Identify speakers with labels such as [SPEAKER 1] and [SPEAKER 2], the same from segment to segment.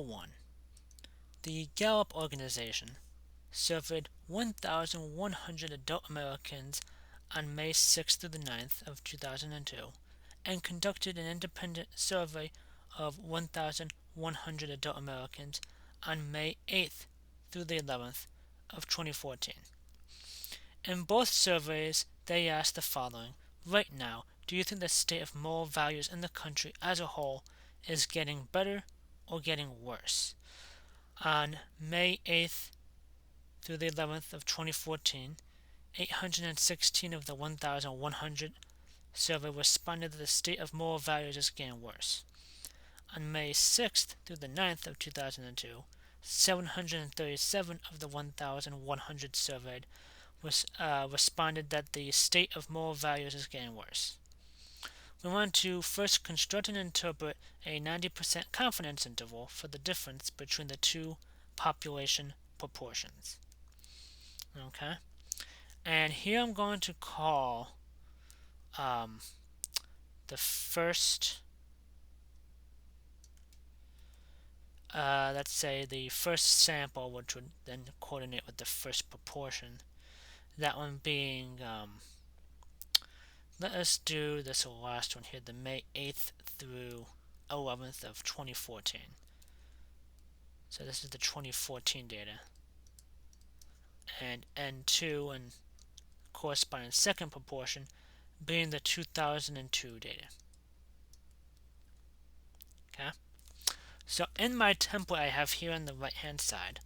[SPEAKER 1] 1. The Gallup organization surveyed 1,100 adult Americans on May 6th through the 9th of 2002 and conducted an independent survey of 1,100 adult Americans on May 8th through the 11th of 2014. In both surveys, they asked the following: right now, do you think the state of moral values in the country as a whole is getting better or getting worse? On May 8th through the 11th of 2014, 816 of the 1,100 surveyed responded that the state of moral values is getting worse. On May 6th through the 9th of 2002, 737 of the 1,100 surveyed responded that the state of moral values is getting worse. We want to first construct and interpret a 90% confidence interval for the difference between the two population proportions. Okay? And here I'm going to call the first, let's say the first sample, which would then coordinate with the first proportion. That one being, let us do this last one here, the May 8th through 11th of 2014. So this is the 2014 data. And N2 and corresponding second proportion being the 2002 data. Okay? So in my template I have here on the right hand side,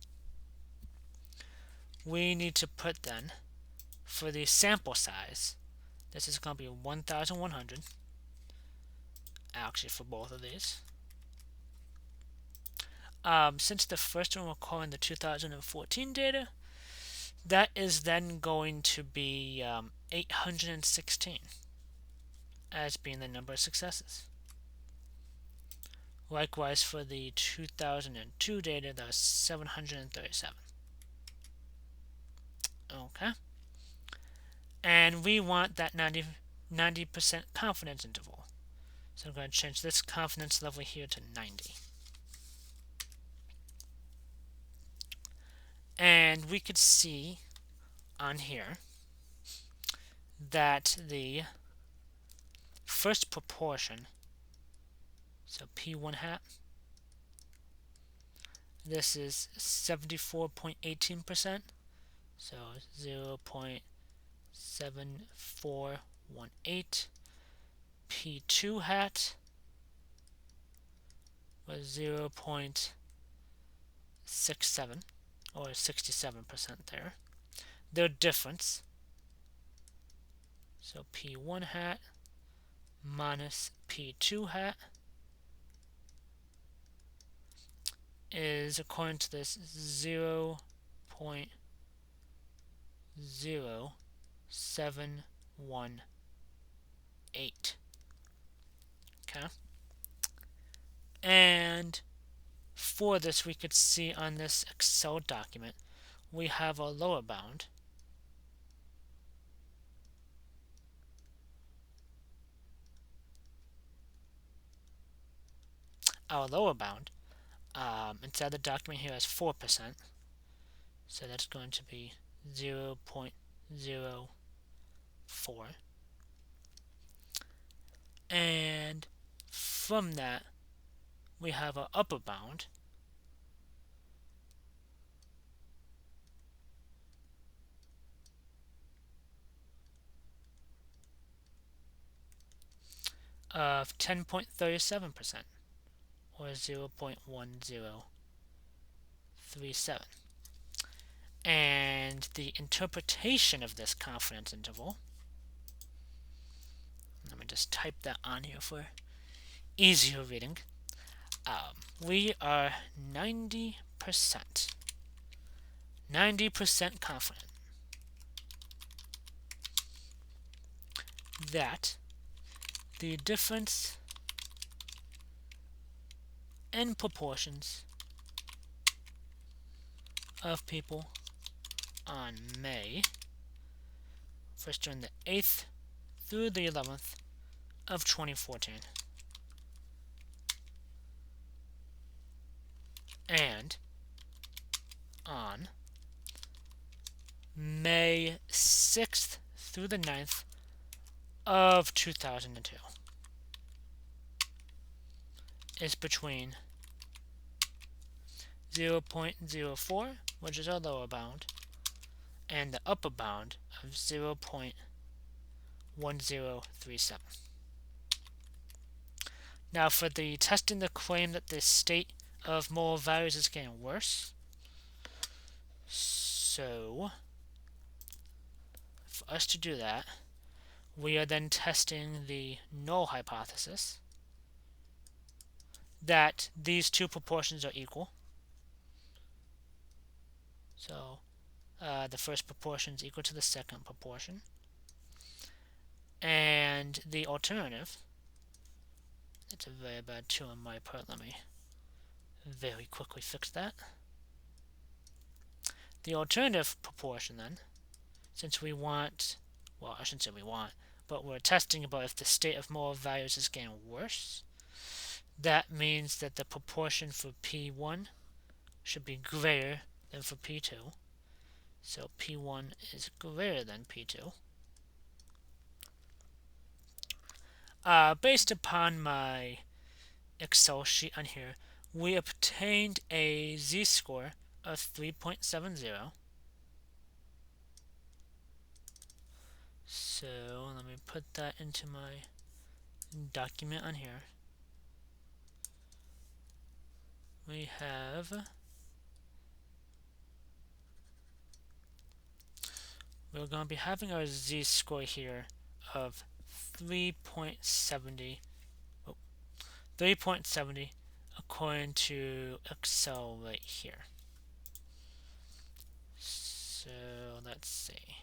[SPEAKER 1] we need to put then, for the sample size, this is going to be 1,100, actually for both of these. Since the first one we're calling the 2014 data, that is then going to be 816 as being the number of successes. Likewise for the 2002 data, that was 737. Okay. And we want that 90% confidence interval. So I'm going to change this confidence level here to 90. And we could see on here that the first proportion, so P1 hat, this is 74.18%, so 0.7418. P2 hat was 0.67 or 67% there. Their difference, so P1 hat minus P2 hat is, according to this, 0.0718. Okay? And for this, we could see on this Excel document, we have a lower bound. Our lower bound inside the document here is 4%. So that's going to be 0.04. And from that, we have our upper bound of 10.37% or 0.1037. And the interpretation of this confidence interval, let me just type that on here for easier reading. We are 90% confident that the difference in proportions of people on May, first during the 8th through the 11th of 2014 And on May 6th through the 9th of 2002 is between 0.04, which is our lower bound, and the upper bound of 0.1037. Now for the testing the claim that the state of molar values is getting worse, so for us to do that, we are then testing the null hypothesis that these two proportions are equal. So the first proportion is equal to the second proportion. And the alternative, it's a very bad 2 on my part, let me very quickly fix that. The alternative proportion then, since we want, well, I shouldn't say we want, but we're testing about if the state of molar values is getting worse, that means that the proportion for P1 should be greater than for P2. So P1 is greater than P2. Based upon my Excel sheet on here, we obtained a z-score of 3.70. So let me put that into my document on here. We're going to be having our z-score here of 3.70 according to Excel right here. So let's see.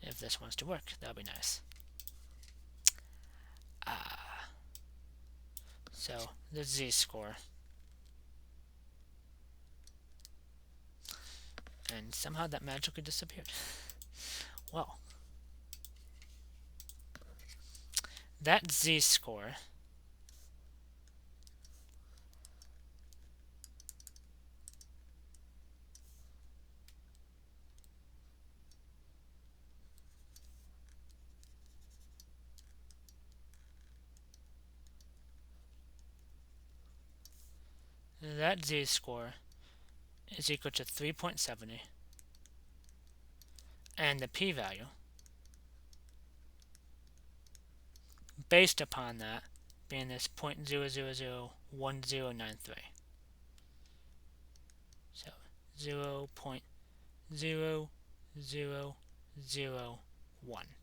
[SPEAKER 1] If this wants to work, that would be nice. So the z-score. And somehow that magically disappeared. Well, that z-score is equal to 3.70, and the p-value based upon that being this 0.0001093. So 0.0001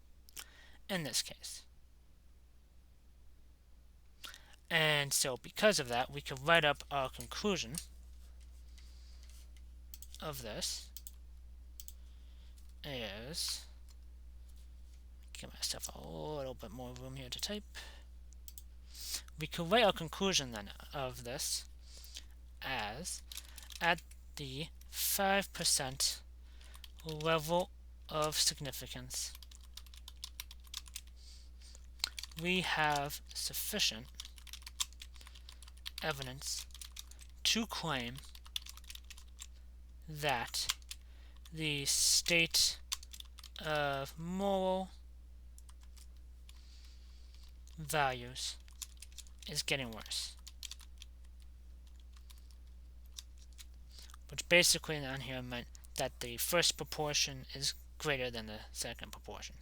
[SPEAKER 1] in this case. And so because of that, we can write up our conclusion of this is, give myself a little bit more room here to type. We can write our conclusion then of this as at the 5% level of significance, we have sufficient evidence to claim that the state of moral values is getting worse. Which basically on here meant that the first proportion is greater than the second proportion.